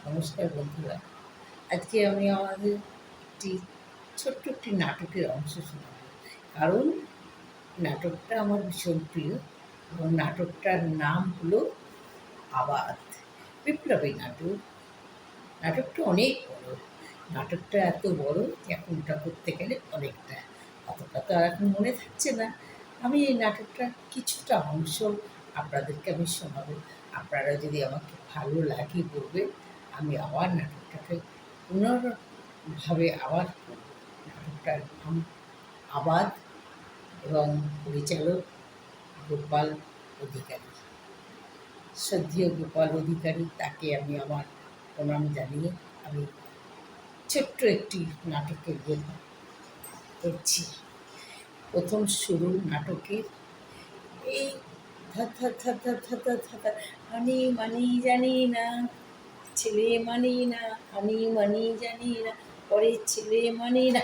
নমস্কার বন্ধুরা। আজকে আমি আমাদের একটি ছোট্ট একটি নাটকের অংশ শোনাব। কারণ নাটকটা আমার ভীষণ প্রিয় এবং নাটকটার নাম হলো আবাদ। বিপ্লবী নাটক। নাটকটা অনেক বড়। নাটকটা এত বড় যে এখন ওটা করতে গেলে অনেকটা, অতটা তো আর এখন মনে থাকছে না। আমি এই নাটকটার কিছুটা অংশ আপনাদেরকে আমি শোনাবো। আপনারা যদি আমাকে ভালো লাগে বলবেন, আমি আবার নাটকটাকে পুনর্ভাবে আবার করব। নাটকটার নাম আবাদ এবং পরিচালক গোপাল অধিকারী। শ্রদ্ধেয় গোপাল অধিকারী, তাকে আমি আমার প্রণাম জানিয়ে আমি ছোট্ট একটি নাটকের বই করছি। প্রথম শুরু নাটকের এই ধা ধা ধা ধা ধা ধা ধা ধা, আনি মানি জানি না, ছেলে মানি না, আনি মানি জানি না, পরে ছেলে মানি না।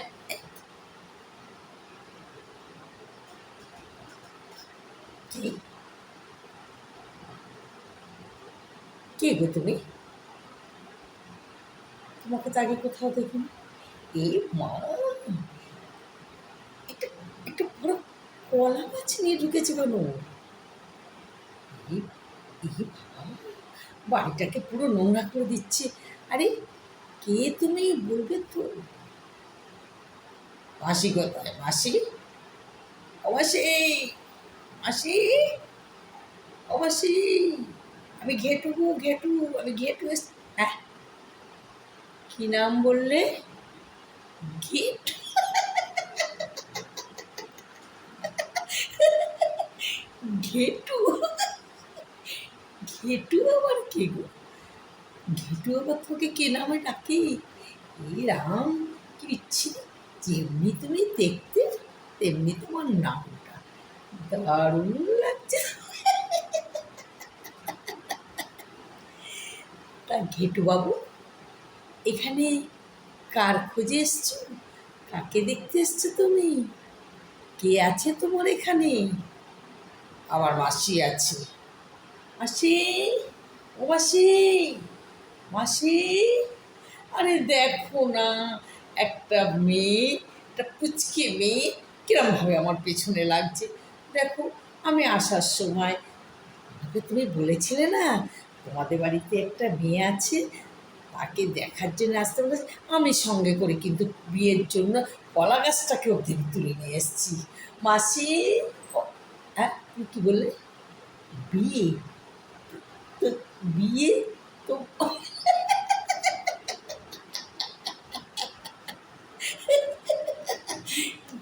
কি কে গো তুমি? তোমাকে তো আগে কোথাও দেখিনি। এ মা, একটা একটা বড় কলা গাছ নিয়ে ঢুকেছে কেন? এই এই বাবা, বাড়িটাকে পুরো নোংরা করে দিচ্ছে। আরে কে তুমি বলবে তো? মাসি কোথায়? মাসি, ও মাসি, মাসি, ও মাসি, আমি ঘেটু গো ঘেটু, আমি ঘেটু হ্যাঁ, কি নাম বললে? ঘেটু? ঘেটু? ঘেটু আবার কে গো? ঘেটু আবার তোকে কে নামে ডাকে? এই রাম, কি বিচ্ছিরি! যেমনি তুমি দেখতে তেমনি তোমার নামটা, দারুণ লাগছে। তা ঘেটু বাবু, এখানে কার খোঁজে এসছো? কাকে দেখতে এসছো তুমি? কে আছে তোমার এখানে? আমার মাসি আছে। মাসি, ও মাসি, মাসি, আরে দেখো না, একটা মেয়ে, একটা পুচকে মেয়ে কিরমভাবে আমার পেছনে লাগছে। দেখো, আমি আসার সময় আমাকে তুমি বলেছিলে না তোমাদের বাড়িতে একটা মেয়ে আছে, তাকে দেখার জন্য আসতে বলেছে। আমি সঙ্গে করে কিন্তু বিয়ের জন্য কলা গাছটাকে অবধি তুলে নিয়ে এসেছি। মাসি, হ্যাঁ তুমি কী বললে? বিয়ে? তো বিয়ে তো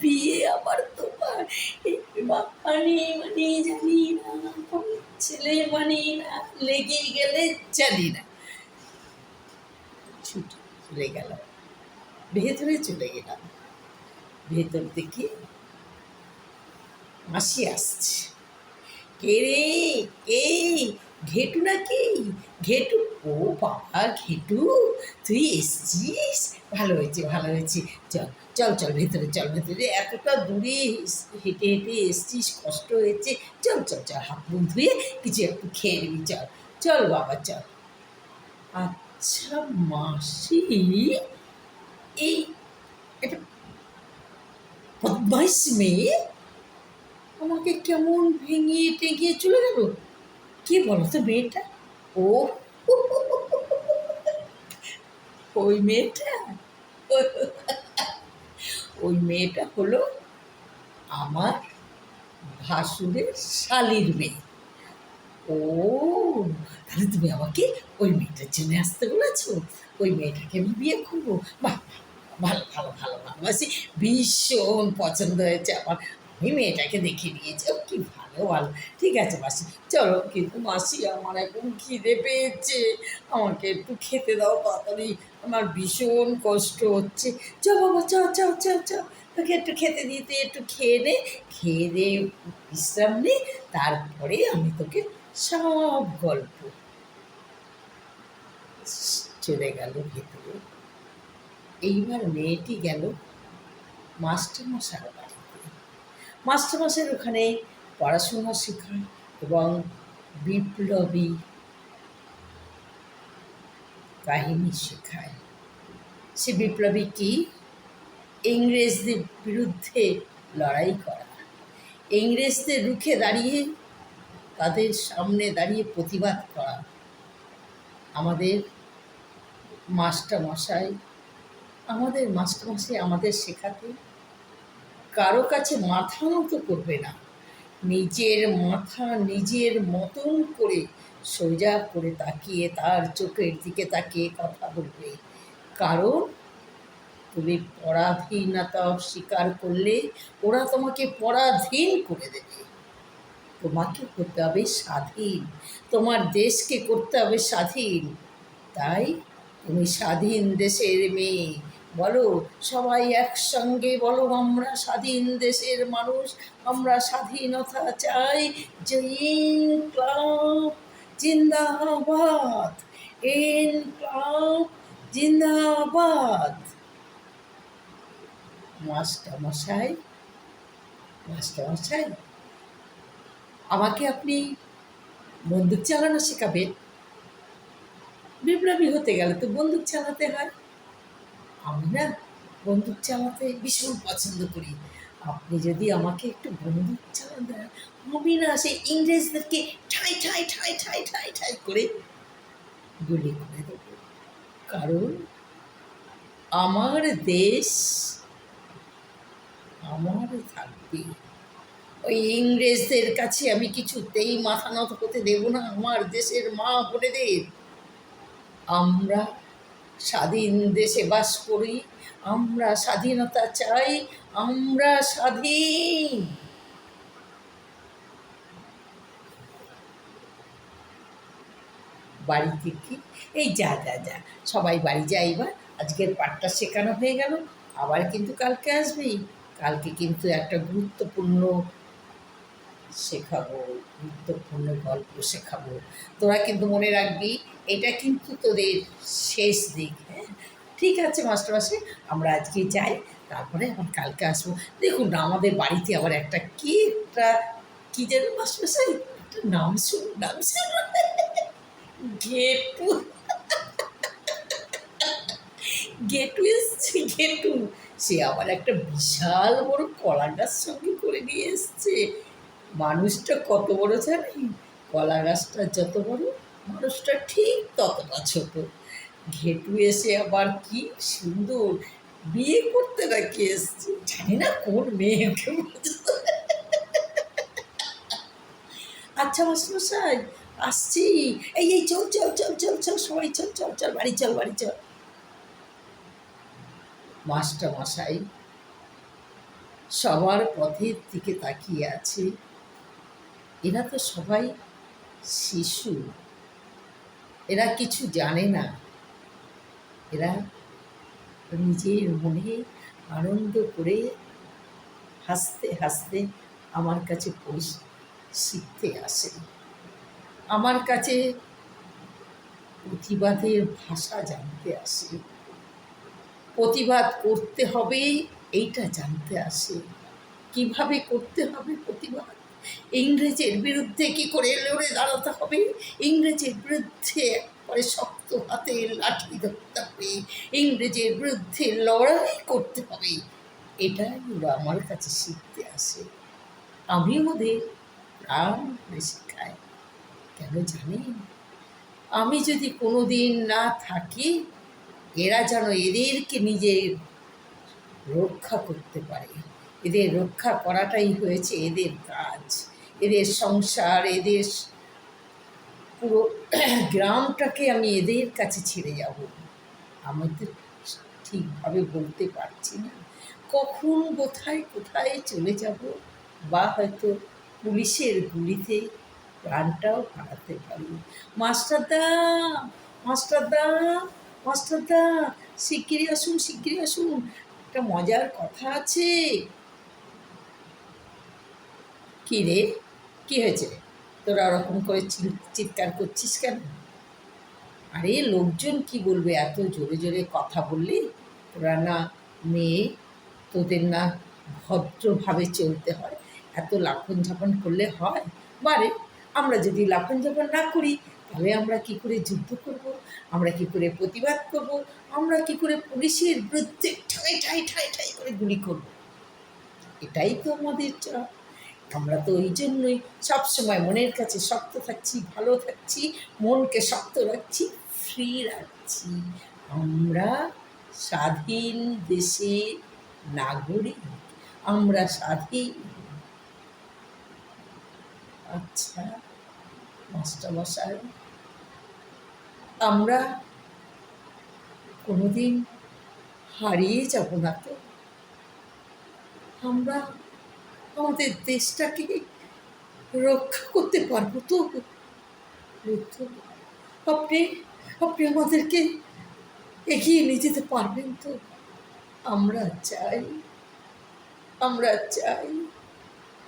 বিয়ে আবার তোমার? মানি মানি জানি না, ছেলে মানি না, লেগে গেলে জানি না। ছুটি চলে গেল, ভেতরে চলে গেলাম। ভেতর থেকে মাসি আসছে। কে রে? কে? ঘেটু নাকি? ঘেটু? ও বাবা ঘেটু, তুই এসছিস? ভালো হয়েছে ভালো হয়েছে। চল চল চল ভেতরে চল, ভেতরে এতটা দূরে হেঁটে হেঁটে এসছিস, কষ্ট হয়েছে। চল চল চল, হাত মুখ ধুয়ে কিছু একটু খেয়ে নিবি। চল চল বাবা চল। আচ্ছা মাসি, এই একটা বদমাইশ মেয়ে আমাকে কেমন ভেঙিয়ে টেঙিয়ে চলে গেল। কে বলো তো মেয়েটা? ও, ওই মেয়েটা, ওই মেয়েটা হলো আমার ভাসুরের শালির মেয়ে। ও, তাহলে তুমি আমাকে ওই মেয়েটার জন্য আসতে বলেছো? ওই মেয়েটাকে আমি বিয়ে করবো? বাহ, ভালো ভালো ভালো, ভালোবাসি, ভীষণ পছন্দ হয়েছে আমার। আমি মেয়েটাকে দেখে নিয়েছি, ও কি ভালো ভালো। ঠিক আছে মাসি, চলো। কিন্তু মাসি, আমার এখন খিদে পেয়েছে, আমাকে একটু খেতে দাও তাড়াতাড়ি, আমার ভীষণ কষ্ট হচ্ছে। চ বাবা চ চ চ চ, তোকে একটু খেতে দিতে, একটু খেয়ে নে, খেয়ে দে, বিশ্রাম নে, তারপরে আমি তোকে সব গল্প। চলে গেল ভেতরে। এইবার মেয়েটি গেল মাস্টারমশাইয়ের বাড়িতে। মাস্টারমশাইয়ের ওখানে পড়াশোনা শেখায় এবং বিপ্লবী কাহিনী শেখায়। সে বিপ্লবী কি? ইংরেজদের বিরুদ্ধে লড়াই করা, ইংরেজদের রুখে দাঁড়িয়ে তাদের সামনে দাঁড়িয়ে প্রতিবাদ করা। আমাদের মাস্টারমশাই আমাদের শেখাতে কারো কাছে মাথা নত করবে না, নিজের মাথা নিজের মতন করে সোজা করে তাকিয়ে তার চোখের দিকে তাকিয়ে কথা বলবে। কারণ তুমি পরাধীনতা অস্বীকার করলে ওরা তোমাকে পরাধীন করে দেবে। তোমাকে করতে হবে স্বাধীন, তোমার দেশকে করতে হবে স্বাধীন। তাই তুমি স্বাধীন দেশের মেয়ে। বলো সবাই একসঙ্গে বলো, আমরা স্বাধীন দেশের মানুষ, আমরা স্বাধীনতা চাই। যে ইনকলাব জিন্দাবাদ, ইনকলাব জিন্দাবাদ। মাস্টারমশাই, আমাকে আপনি বন্দুক চালানো শেখাবেন? বিপ্লবী হতে গেলে তো বন্দুক চালাতে হয়। আমি না বন্দুক চালাতে ভীষণ পছন্দ করি। আপনি যদি আমাকে একটু বন্দুক চালান দেন, আমি না সেই ইংরেজদেরকে ঠাই ঠাই ঠাই ঠাই ঠাই ঠাই করে গুলি করে দেব। কারণ আমার দেশ আমার থাকবে। ওই ইংরেজদের কাছে আমি কিছুতেই মাথা নত হতে দেব না। আমার দেশের মা বোনেদের, আমরা স্বাধীন দেশে বাস করি, আমরা স্বাধীনতা চাই, আমরা স্বাধীন। বাড়িতে কি এই যা সবাই বাড়ি যা, এবার আজকের পাঠটা শেখানো হয়ে গেল। আবার কিন্তু কালকে আসবেই। কালকে কিন্তু একটা গুরুত্বপূর্ণ গল্প শেখাবো। তোরা কিন্তু মনে রাখবি, এটা কিন্তু তোদের শেষ দিক। হ্যাঁ, ঠিক আছে মাস্টারমশাই, আমরা আজকে যাই, তারপরে আবার কালকে আসবো। দেখুন না, আমাদের বাড়িতে আবার একটা কি যেন মাস্টারমশাই একটা নাম শুন ঘেটু ঘেটু সে আবার একটা বিশাল বড় কলা গাছ সঙ্গে করে নিয়ে এসছে। মানুষটা কত বড় জানি? কলা গাছটা যত বড়, মানুষটা ঠিক ততটা ছোট। ঘেটু এসে আবার কি সুন্দর বিয়ে করতে নাকি এসছে, জানি না কোন মেয়েকে। আচ্ছা মাস্টারমশাই, আসছি। এই চল চল চল চল চল সবাই চল চল চল বাড়ি চল। মাস্টারমশাই সবার পথের দিকে তাকিয়ে আছে। এরা তো সবাই শিশু, এরা কিছু জানে না। এরা নিজের মনে আনন্দ করে হাসতে হাসতে আমার কাছে শিখতে আসে। আমার কাছে প্রতিবাদের ভাষা জানতে আসে। প্রতিবাদ করতে হবে এইটা জানতে আসে। কিভাবে করতে হবে প্রতিবাদ, ইংরেজের বিরুদ্ধে কি করে লড়ে দাঁড়াতে হবে, ইংরেজের বিরুদ্ধে একবারে শক্ত হাতে লাঠি ধরতে হবে, ইংরেজের বিরুদ্ধে লড়াই করতে হবে, এটাই ওরা আমার কাছে শিখতে আসে। আমি ওদের প্রাণ করে শেখাই। কেন জানেন? আমি যদি কোনো দিন না থাকি, এরা যেন এদেরকে নিজের রক্ষা করতে পারে। এদের রক্ষা করাটাই হয়েছে এদের কাজ। এদের সংসার, এদের পুরো গ্রামটাকে আমি এদের কাছে ছেড়ে যাব। আমি তো ঠিকভাবে বলতে পারছি না কখন কোথায় চলে যাব, বা হয়তো পুলিশের গুলিতে প্রাণটাও হারাতে পারি। মাস্টারদা, শিগগিরই আসুন, একটা মজার কথা আছে। কী রে, কী হয়েছে? তোরা ওরকম করে চিৎকার করছিস কেন? আরে লোকজন কি বলবে, এত জোরে জোরে কথা বললি? তোরা না মেয়ে, তোদের না ভদ্রভাবে চলতে হয়, এত লাফন ঝাপন করলে হয়? বারে আমরা যদি লাফন ঝাপন না করি তাহলে আমরা কি করে যুদ্ধ করব, আমরা কি করে প্রতিবাদ করব, আমরা কি করে পুলিশের বিরুদ্ধে ঠাই ঠাই ঠাই ঠাই করে গুলি করব? এটাই তো আমাদের চাপ। আমরা তো ওই জন্যই সবসময় মনের কাছে শক্ত থাকছি, ভালো থাকছি, মনকে শক্ত রাখছি, ফ্রি রাখছি। আমরা স্বাধীন দেশের নাগরিক, আমরা স্বাধীন। আচ্ছা মাস্টারমশাই, আমরা কোনোদিন হারিয়ে যাব না তো? আমরা আমাদের দেশটাকে রক্ষা করতে পারবো তো? আপনি আপনি আমাদেরকে এগিয়ে নিয়ে যেতে পারবেন তো? আমরা চাই, আমরা চাই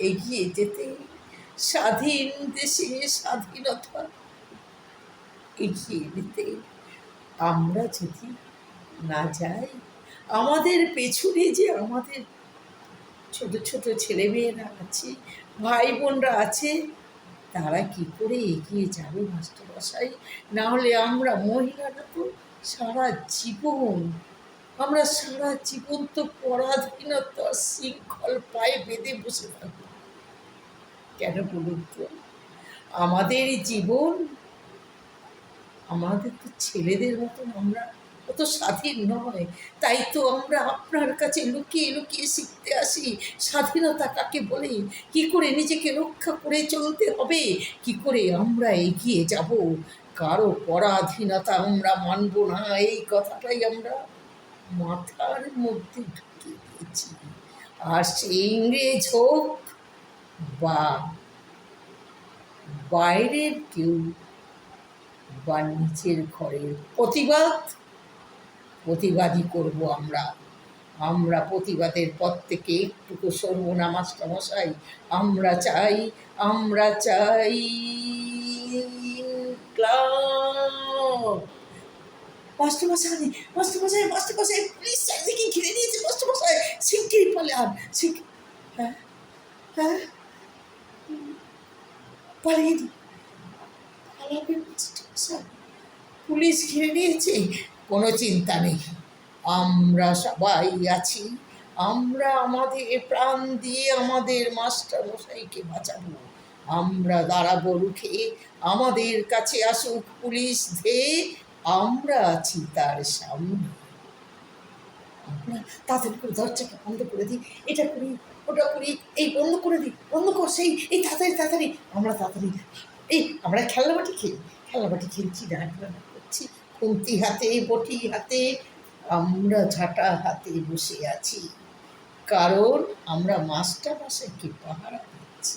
এগিয়ে যেতে, স্বাধীন দেশে স্বাধীনতা এগিয়ে নিতে। আমরা যদি না যাই, আমাদের পেছনে যে আমাদের ছোট ছোট ছেলেমেয়েরা আছে, ভাই বোনরা আছে, তারা কি করে এগিয়ে যাবে মাস্টারমশাই? না হলে আমরা মহিলারা তো সারা জীবন, আমরা সারা জীবন তো পরাধীনতার শৃঙ্খল পায়ে বেঁধে বসে থাকবো। কেন বলুন তো? আমাদের জীবন, আমাদের তো ছেলেদের মতন আমরা অত স্বাধীন নয়। তাই তো আমরা আপনার কাছে লুকিয়ে লুকিয়ে শিখতে আসি স্বাধীনতা কাকে বলে, কি করে নিজেকে রক্ষা করে চলতে হবে, কি করে আমরা এগিয়ে যাব। কারো পরাধীনতা আমরা মানব না, এই কথাটাই আমরা মাথার মধ্যে ঢুকিয়ে দিয়েছি। আর সে ইংরেজ হোক বা বাইরের কেউ বা নিচের ঘরের, প্রতিবাদই করব আমরা। আমরা প্রতিবাদের পথ থেকে একটুকু সরব না মাস্টারমশাই। আমরা চাই, আমরা চাই ইনক্লাব। মাস্টারমশাই, মাস্টারমশাই, মাস্টারমশাই, পুলিশ চারিদিকে ঘিরে নিয়েছে মাস্টারমশাই, শিগগিরই পালান। হ্যাঁ, হ্যাঁ, পালিয়ে দিন, পালাবে মাস্টারমশাই, পুলিশ ঘিরে নিয়েছে। কোনো চিন্তা নেই, আমরা সবাই আছি। আমরা আমাদের প্রাণ দিয়ে আমাদের মাস্টারমশাইকে বাঁচাবো। আমরা দাঁড়াবো রুখে, আমাদের কাছে আসুক পুলিশ ধেয়ে, আমরা আছি তার সামনে। আমরা তাড়াতাড়ি করে দরজাটা বন্ধ করে দিই, এটা করি ওটা করি, এই বন্ধ করে দিই, বন্ধ কর, সেই এই তাড়াতাড়ি তাড়াতাড়ি। আমরা তাড়াতাড়ি এই আমরা খেলনাবাটি খেলি, খেলনাবাটি খেলছি, রান্না করছি, খুন্তি হাতে বটি হাতে, আমরা ঝাঁটা হাতে বসে আছি। কারণ আমরা মাস্টারমশাইকে পাহারা দিচ্ছি।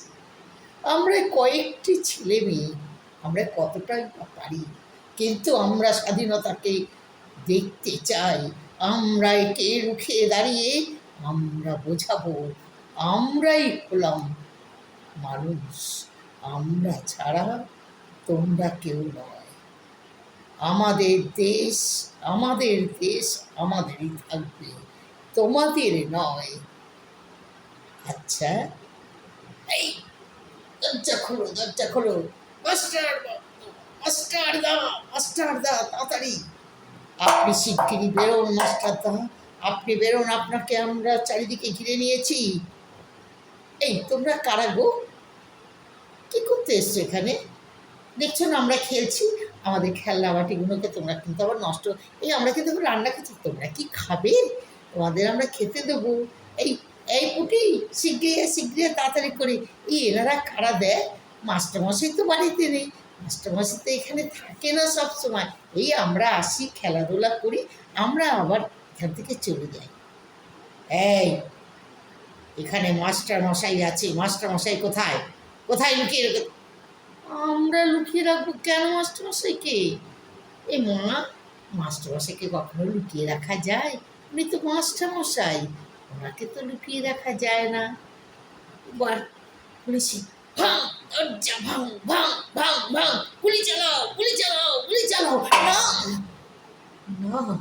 আমরা কয়েকটি ছেলে মেয়ে, আমরা কতটাই পারি, কিন্তু আমরা স্বাধীনতাকে দেখতে চাই। আমরা একে রুখে দাঁড়িয়ে আমরা বোঝাবো আমরাই হলাম মানুষ, আমরা ছাড়া তোমরা কেউ নয়। আমাদের দেশ, আমাদের দেশ আমাদেরই থাকবে, তোমাদের নয়। আচ্ছা, এই দরজা খোলো, দরজা খোলো, মাস্টার, মাস্টার দা, মাস্টার দা, তাড়াতাড়ি আপনি শিগগিরই বেরোন মাস্টার দা, আপনি বেরোন, আপনাকে আমরা চারিদিকে ঘিরে নিয়েছি। এই তোমরা কারা গো? কী করতে এসছো এখানে? দেখছো না আমরা খেলছি, আমাদের খেলনা বাটিগুলোকে তোমরা কিন্তু আবার নষ্ট, এই আমরা কিন্তু রান্না খাচ্ছি, তোমরা কি খাবে? তোমাদের আমরা খেতে দেবো। এই এই পুটি, শিগগিরি শিগগিরি তাড়াতাড়ি করে। এনারা কারা দেয়? মাস্টারমশাই তো বাড়িতে নেই, মাস্টারমশাই তো এখানে থাকে না সব সময়। এই আমরা আসি, খেলাধুলা করি, আমরা আবার এখান থেকে চলে যাই। এই এখানে মাস্টারমশাই আছে, মাস্টারমশাই কোথায়, কোথায় লুকিয়ে রেখে? আমরা লুকিয়ে রাখবো কেন মাস্টারমশাইকে? এ মা, মাস্টারমশাইকে কখনো লুকিয়ে রাখা যায়? উনি তো মাস্টারমশাই, ওনাকে তো লুকিয়ে রাখা যায় না। এবার বলেছি, ভাঙ দরজা, ভাঙ ভাঙ ভাঙ ভাঙ, গুলি চালাও, গুলি চালাও, গুলি চালাও। না না,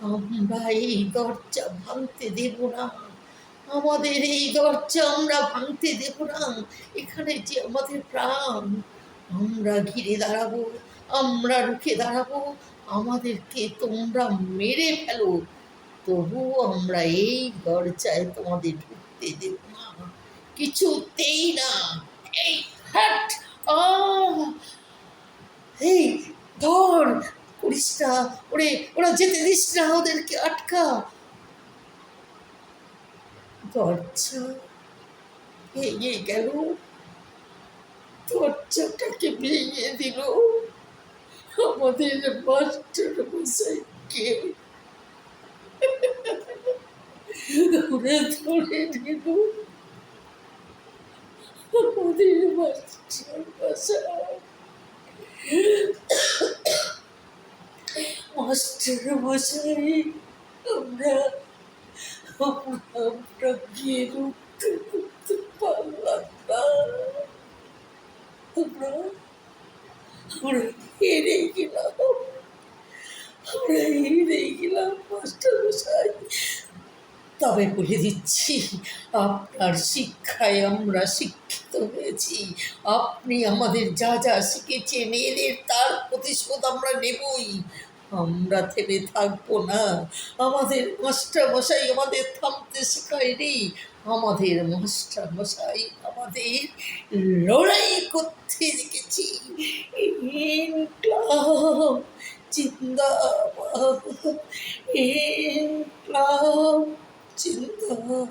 আমরা এই দরজা ভাঙতে দেব না, আমাদের এই দরজা আমরা ভাঙতে দেব না। এখানে যে আমাদের প্রাণ, আমরা ঘিরে দাঁড়াবো, আমরা রুখে দাঁড়াবো, আমাদেরকে তোমরা মেরে ফেলো, তবুও আমরা এই দরজায় তোমাদের ঢুকতে দেব না, কিছুতেই না। এই হাট! আহ! এই ধর, করিস না, ওরে ওরা যেতে দিস না, ওদেরকে আটকা। দরজা ভেঙে গেল, দরজাটাকে ভেঙে দিল আমাদের মাস্টার মশাইকে। ওরা ধরে নিল আমাদের মাস্টার মশাই। মাস্টার মশাই, আমরা আমরা গিয়ে রুখতে করতে পারলাম না, আমরা আমরা হেরে গেলাম, আমরা হেরে গেলাম মাস্টার মশাই। তবে বলে দিচ্ছি, আপনার শিক্ষায় আমরা শিক্ষিত হয়েছি, আপনি আমাদের যা যা শিখেছেন এদের তার প্রতিশোধ আমরা নেবই, আমরা থেমে থাকবো না। আমাদের মাস্টার মশাই আমাদের থামতে শেখায়নি, আমাদের মাস্টার মশাই আমাদের লড়াই করতে দেখেছি। ইনকলাব জিন্দাবাদ, ইনকলাব জিন্দাবাদ।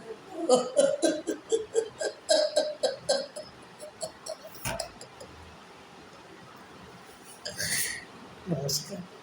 নমস্কার।